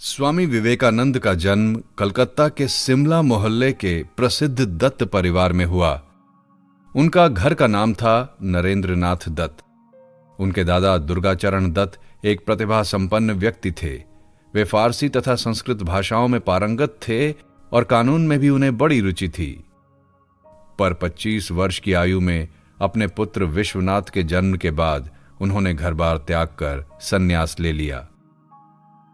स्वामी विवेकानंद का जन्म कलकत्ता के सिमला मोहल्ले के प्रसिद्ध दत्त परिवार में हुआ। उनका घर का नाम था नरेंद्रनाथ दत्त। उनके दादा दुर्गाचरण दत्त एक प्रतिभा संपन्न व्यक्ति थे। वे फारसी तथा संस्कृत भाषाओं में पारंगत थे और कानून में भी उन्हें बड़ी रुचि थी। पर 25 वर्ष की आयु में अपने पुत्र विश्वनाथ के जन्म के बाद उन्होंने घर-बार त्याग कर संन्यास ले लिया।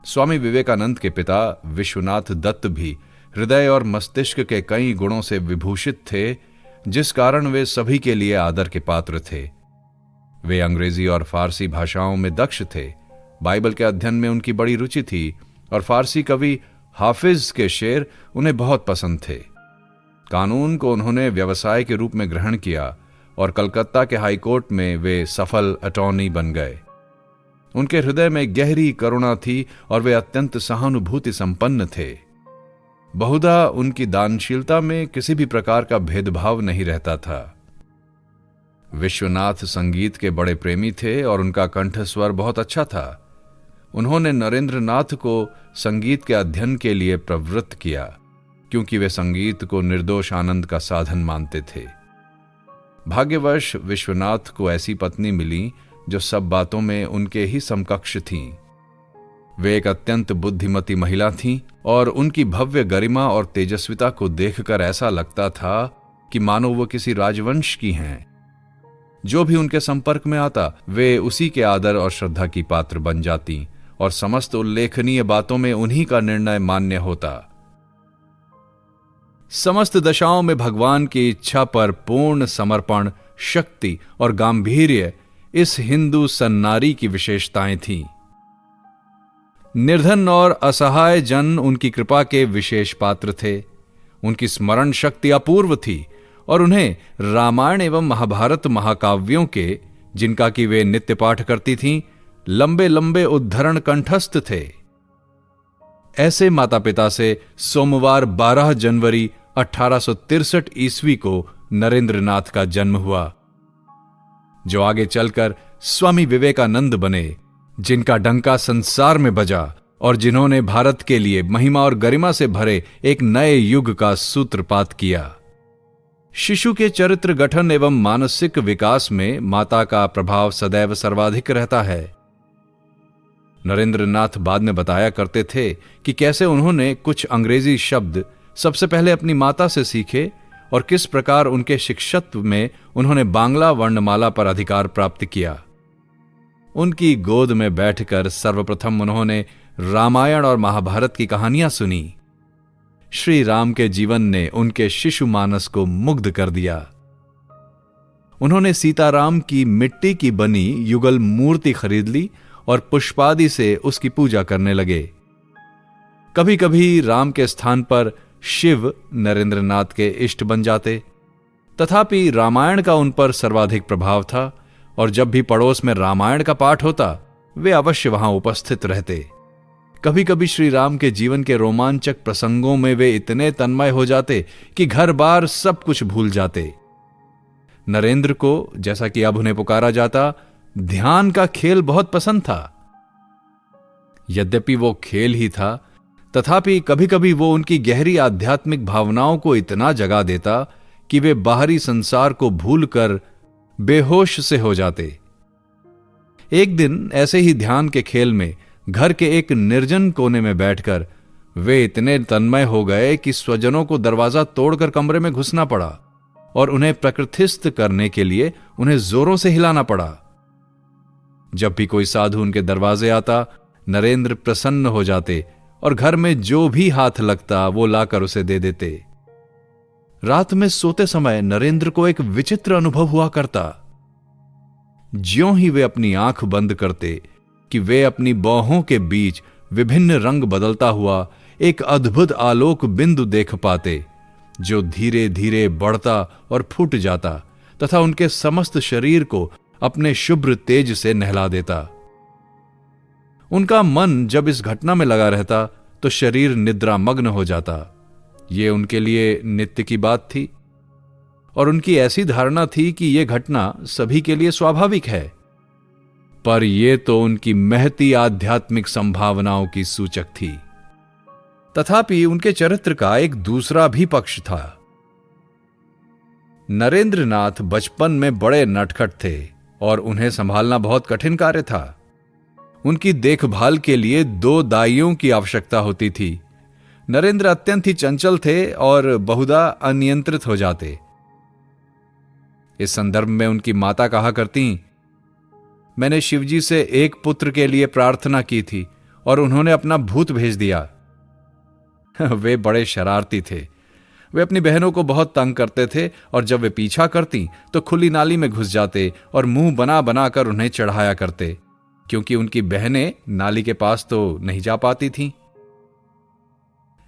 स्वामी विवेकानंद के पिता विश्वनाथ दत्त भी हृदय और मस्तिष्क के कई गुणों से विभूषित थे, जिस कारण वे सभी के लिए आदर के पात्र थे। वे अंग्रेजी और फारसी भाषाओं में दक्ष थे। बाइबल के अध्ययन में उनकी बड़ी रुचि थी और फारसी कवि हाफिज के शेर उन्हें बहुत पसंद थे। कानून को उन्होंने व्यवसाय के रूप में ग्रहण किया और कलकत्ता के हाईकोर्ट में वे सफल अटॉर्नी बन गए। उनके हृदय में गहरी करुणा थी और वे अत्यंत सहानुभूति संपन्न थे। बहुधा उनकी दानशीलता में किसी भी प्रकार का भेदभाव नहीं रहता था। विश्वनाथ संगीत के बड़े प्रेमी थे और उनका कंठ स्वर बहुत अच्छा था। उन्होंने नरेंद्रनाथ को संगीत के अध्ययन के लिए प्रवृत्त किया, क्योंकि वे संगीत को निर्दोष आनंद का साधन मानते थे। भाग्यवश विश्वनाथ को ऐसी पत्नी मिली जो सब बातों में उनके ही समकक्ष थीं। वे एक अत्यंत बुद्धिमती महिला थीं और उनकी भव्य गरिमा और तेजस्विता को देखकर ऐसा लगता था कि मानो वो किसी राजवंश की हैं। जो भी उनके संपर्क में आता वे उसी के आदर और श्रद्धा की पात्र बन जाती और समस्त उल्लेखनीय बातों में उन्हीं का निर्णय मान्य होता। समस्त दशाओं में भगवान की इच्छा पर पूर्ण समर्पण, शक्ति और गांभीर्य इस हिंदू सन्नारी की विशेषताएं थीं। निर्धन और असहाय जन उनकी कृपा के विशेष पात्र थे। उनकी स्मरण शक्ति अपूर्व थी और उन्हें रामायण एवं महाभारत महाकाव्यों के, जिनका कि वे नित्य पाठ करती थीं, लंबे लंबे उद्धरण कंठस्थ थे। ऐसे माता पिता से सोमवार 12 जनवरी 1863 ईस्वी को नरेंद्रनाथ का जन्म हुआ, जो आगे चलकर स्वामी विवेकानंद बने, जिनका डंका संसार में बजा और जिन्होंने भारत के लिए महिमा और गरिमा से भरे एक नए युग का सूत्रपात किया। शिशु के चरित्र गठन एवं मानसिक विकास में माता का प्रभाव सदैव सर्वाधिक रहता है। नरेंद्रनाथ बाद में बताया करते थे कि कैसे उन्होंने कुछ अंग्रेजी शब्द सबसे पहले अपनी माता से सीखे और किस प्रकार उनके शिक्षत्व में उन्होंने बांग्ला वर्णमाला पर अधिकार प्राप्त किया। उनकी गोद में बैठकर सर्वप्रथम उन्होंने रामायण और महाभारत की कहानियां सुनी। श्री राम के जीवन ने उनके शिशु मानस को मुग्ध कर दिया। उन्होंने सीताराम की मिट्टी की बनी युगल मूर्ति खरीद ली और पुष्पादि से उसकी पूजा करने लगे। कभी कभी राम के स्थान पर शिव नरेंद्रनाथ के इष्ट बन जाते। तथापि रामायण का उन पर सर्वाधिक प्रभाव था और जब भी पड़ोस में रामायण का पाठ होता वे अवश्य वहां उपस्थित रहते। कभी कभी श्री राम के जीवन के रोमांचक प्रसंगों में वे इतने तन्मय हो जाते कि घर बार सब कुछ भूल जाते। नरेंद्र को, जैसा कि अब उन्हें पुकारा जाता, ध्यान का खेल बहुत पसंद था। यद्यपि वो खेल ही था, तथापि कभी कभी वो उनकी गहरी आध्यात्मिक भावनाओं को इतना जगा देता कि वे बाहरी संसार को भूलकर बेहोश से हो जाते। एक दिन ऐसे ही ध्यान के खेल में घर के एक निर्जन कोने में बैठकर वे इतने तन्मय हो गए कि स्वजनों को दरवाजा तोड़कर कमरे में घुसना पड़ा और उन्हें प्रकृतिस्थ करने के लिए उन्हें जोरों से हिलाना पड़ा। जब भी कोई साधु उनके दरवाजे आता, नरेंद्र प्रसन्न हो जाते और घर में जो भी हाथ लगता वो लाकर उसे दे देते। रात में सोते समय नरेंद्र को एक विचित्र अनुभव हुआ करता। ज्यों ही वे अपनी आंख बंद करते कि वे अपनी बाहों के बीच विभिन्न रंग बदलता हुआ एक अद्भुत आलोक बिंदु देख पाते, जो धीरे धीरे बढ़ता और फूट जाता तथा उनके समस्त शरीर को अपने शुभ्र तेज से नहला देता। उनका मन जब इस घटना में लगा रहता तो शरीर निद्रामग्न हो जाता। ये उनके लिए नित्य की बात थी और उनकी ऐसी धारणा थी कि यह घटना सभी के लिए स्वाभाविक है। पर यह तो उनकी महती आध्यात्मिक संभावनाओं की सूचक थी। तथापि उनके चरित्र का एक दूसरा भी पक्ष था। नरेंद्रनाथ बचपन में बड़े नटखट थे और उन्हें संभालना बहुत कठिन कार्य था। उनकी देखभाल के लिए 2 दाइयों की आवश्यकता होती थी। नरेंद्र अत्यंत ही चंचल थे और बहुधा अनियंत्रित हो जाते। इस संदर्भ में उनकी माता कहा करती, मैंने शिवजी से एक पुत्र के लिए प्रार्थना की थी और उन्होंने अपना भूत भेज दिया। वे बड़े शरारती थे। वे अपनी बहनों को बहुत तंग करते थे और जब वे पीछा करती तो खुली नाली में घुस जाते और मुंह बना बना कर उन्हें चढ़ाया करते, क्योंकि उनकी बहनें नाली के पास तो नहीं जा पाती थीं।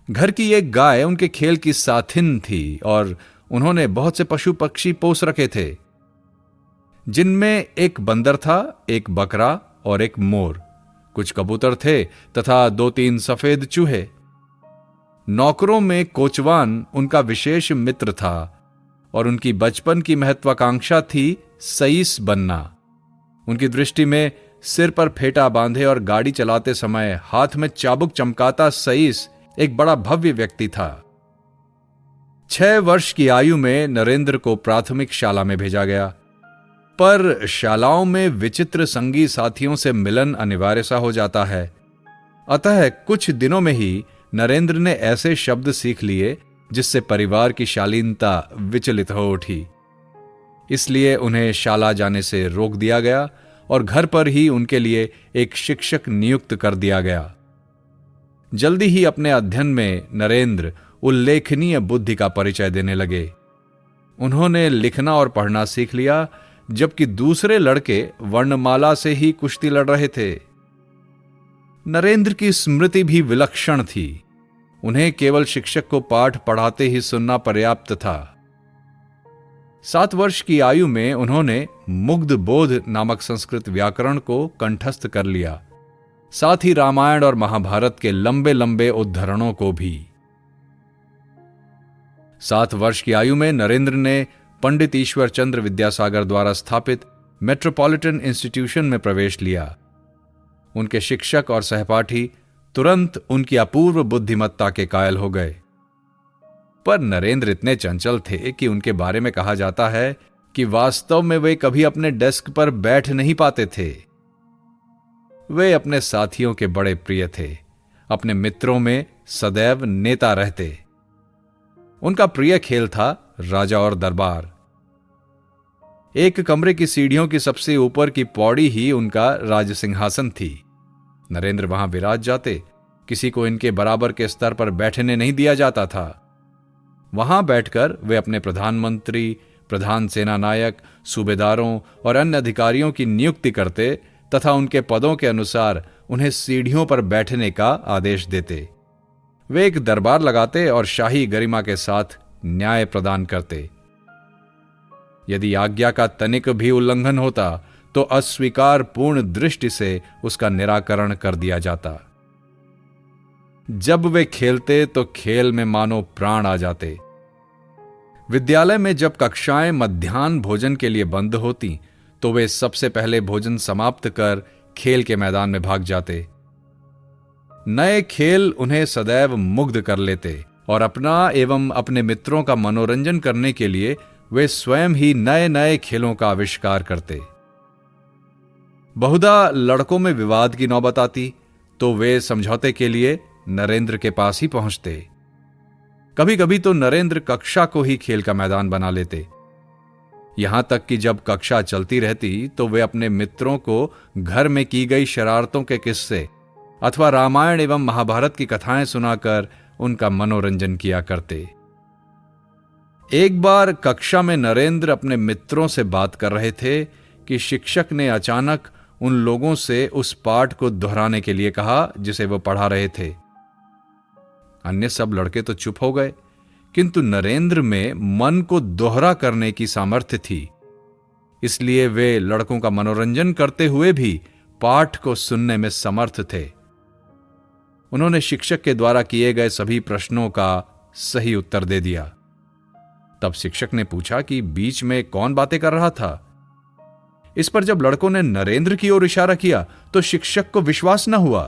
घर की एक गाय उनके खेल की साथिन थी और उन्होंने बहुत से पशु पक्षी पोस रखे थे, जिनमें एक बंदर था, एक बकरा और एक मोर। कुछ कबूतर थे तथा 2-3 सफेद चूहे। नौकरों में कोचवान उनका विशेष मित्र था और उनकी बचपन की महत्वाकांक्षा थी सईस बनना। उनकी दृष्टि में सिर पर फेटा बांधे और गाड़ी चलाते समय हाथ में चाबुक चमकाता सईस एक बड़ा भव्य व्यक्ति था। 6 वर्ष की आयु में नरेंद्र को प्राथमिक शाला में भेजा गया, पर शालाओं में विचित्र संगी साथियों से मिलन अनिवार्य सा हो जाता है। अतः कुछ दिनों में ही नरेंद्र ने ऐसे शब्द सीख लिए जिससे परिवार की शालीनता विचलित हो उठी। इसलिए उन्हें शाला जाने से रोक दिया गया और घर पर ही उनके लिए एक शिक्षक नियुक्त कर दिया गया। जल्दी ही अपने अध्ययन में नरेंद्र उल्लेखनीय बुद्धि का परिचय देने लगे। उन्होंने लिखना और पढ़ना सीख लिया, जबकि दूसरे लड़के वर्णमाला से ही कुश्ती लड़ रहे थे। नरेंद्र की स्मृति भी विलक्षण थी। उन्हें केवल शिक्षक को पाठ पढ़ाते ही सुनना पर्याप्त था। 7 वर्ष की आयु में उन्होंने मुग्ध बोध नामक संस्कृत व्याकरण को कंठस्थ कर लिया, साथ ही रामायण और महाभारत के लंबे लंबे उद्धरणों को भी। 7 वर्ष की आयु में नरेंद्र ने पंडित ईश्वर चंद्र विद्यासागर द्वारा स्थापित मेट्रोपॉलिटन इंस्टीट्यूशन में प्रवेश लिया। उनके शिक्षक और सहपाठी तुरंत उनकी अपूर्व बुद्धिमत्ता के कायल हो गए। पर नरेंद्र इतने चंचल थे कि उनके बारे में कहा जाता है कि वास्तव में वे कभी अपने डेस्क पर बैठ नहीं पाते थे। वे अपने साथियों के बड़े प्रिय थे, अपने मित्रों में सदैव नेता रहते। उनका प्रिय खेल था राजा और दरबार। एक कमरे की सीढ़ियों की सबसे ऊपर की पौड़ी ही उनका राज सिंहासन थी। नरेंद्र वहां विराज जाते। किसी को इनके बराबर के स्तर पर बैठने नहीं दिया जाता था। वहां बैठकर वे अपने प्रधानमंत्री, प्रधान सेना नायक, सूबेदारों और अन्य अधिकारियों की नियुक्ति करते तथा उनके पदों के अनुसार उन्हें सीढ़ियों पर बैठने का आदेश देते। वे एक दरबार लगाते और शाही गरिमा के साथ न्याय प्रदान करते। यदि आज्ञा का तनिक भी उल्लंघन होता तो अस्वीकार पूर्ण दृष्टि से उसका निराकरण कर दिया जाता। जब वे खेलते तो खेल में मानो प्राण आ जाते। विद्यालय में जब कक्षाएं मध्याह्न भोजन के लिए बंद होती तो वे सबसे पहले भोजन समाप्त कर खेल के मैदान में भाग जाते। नए खेल उन्हें सदैव मुग्ध कर लेते और अपना एवं अपने मित्रों का मनोरंजन करने के लिए वे स्वयं ही नए नए खेलों का आविष्कार करते। बहुधा लड़कों में विवाद की नौबत आती तो वे समझौते के लिए नरेंद्र के पास ही पहुंचते। कभी कभी तो नरेंद्र कक्षा को ही खेल का मैदान बना लेते। यहां तक कि जब कक्षा चलती रहती तो वे अपने मित्रों को घर में की गई शरारतों के किस्से अथवा रामायण एवं महाभारत की कथाएं सुनाकर उनका मनोरंजन किया करते। एक बार कक्षा में नरेंद्र अपने मित्रों से बात कर रहे थे कि शिक्षक ने अचानक उन लोगों से उस पाठ को दोहराने के लिए कहा जिसे वो पढ़ा रहे थे। अन्य सब लड़के तो चुप हो गए, किंतु नरेंद्र में मन को दोहरा करने की सामर्थ्य थी। इसलिए वे लड़कों का मनोरंजन करते हुए भी पाठ को सुनने में समर्थ थे। उन्होंने शिक्षक के द्वारा किए गए सभी प्रश्नों का सही उत्तर दे दिया। तब शिक्षक ने पूछा कि बीच में कौन बातें कर रहा था। इस पर जब लड़कों ने नरेंद्र की ओर इशारा किया तो शिक्षक को विश्वास न हुआ।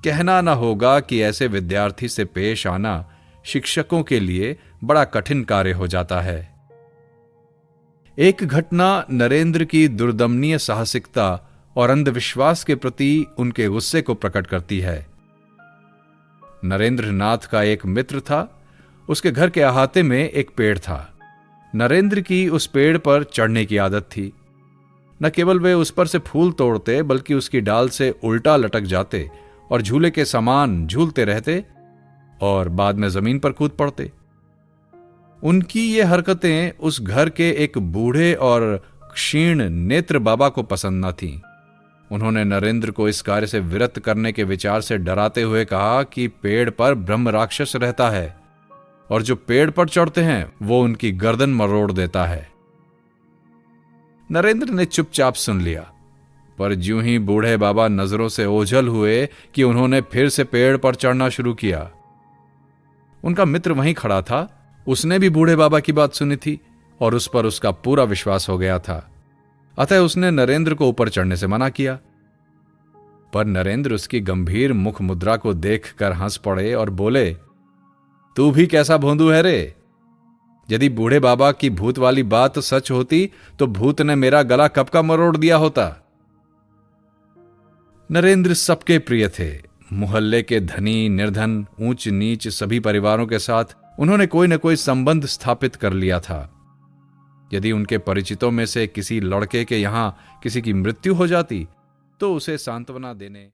कहना न होगा कि ऐसे विद्यार्थी से पेश आना शिक्षकों के लिए बड़ा कठिन कार्य हो जाता है। एक घटना नरेंद्र की दुर्दमनीय साहसिकता और अंधविश्वास के प्रति उनके गुस्से को प्रकट करती है। नरेंद्र नाथ का एक मित्र था। उसके घर के अहाते में एक पेड़ था। नरेंद्र की उस पेड़ पर चढ़ने की आदत थी। न केवल वे उस पर से फूल तोड़ते, बल्कि उसकी डाल से उल्टा लटक जाते और झूले के समान झूलते रहते और बाद में जमीन पर कूद पड़ते। उनकी ये हरकतें उस घर के एक बूढ़े और क्षीण नेत्र बाबा को पसंद न थीं। उन्होंने नरेंद्र को इस कार्य से विरत करने के विचार से डराते हुए कहा कि पेड़ पर ब्रह्म राक्षस रहता है और जो पेड़ पर चढ़ते हैं वो उनकी गर्दन मरोड़ देता है। नरेंद्र ने चुपचाप सुन लिया, पर ज्यों ही बूढ़े बाबा नजरों से ओझल हुए कि उन्होंने फिर से पेड़ पर चढ़ना शुरू किया। उनका मित्र वहीं खड़ा था। उसने भी बूढ़े बाबा की बात सुनी थी और उस पर उसका पूरा विश्वास हो गया था। अतः उसने नरेंद्र को ऊपर चढ़ने से मना किया। पर नरेंद्र उसकी गंभीर मुख मुद्रा को देखकर हंस पड़े और बोले, तू भी कैसा भोंदू है रे? यदि बूढ़े बाबा की भूत वाली बात सच होती तो भूत ने मेरा गला कब का मरोड़ दिया होता। नरेंद्र सबके प्रिय थे। मोहल्ले के धनी निर्धन ऊंच नीच सभी परिवारों के साथ उन्होंने कोई न कोई संबंध स्थापित कर लिया था। यदि उनके परिचितों में से किसी लड़के के यहां किसी की मृत्यु हो जाती तो उसे सांत्वना देने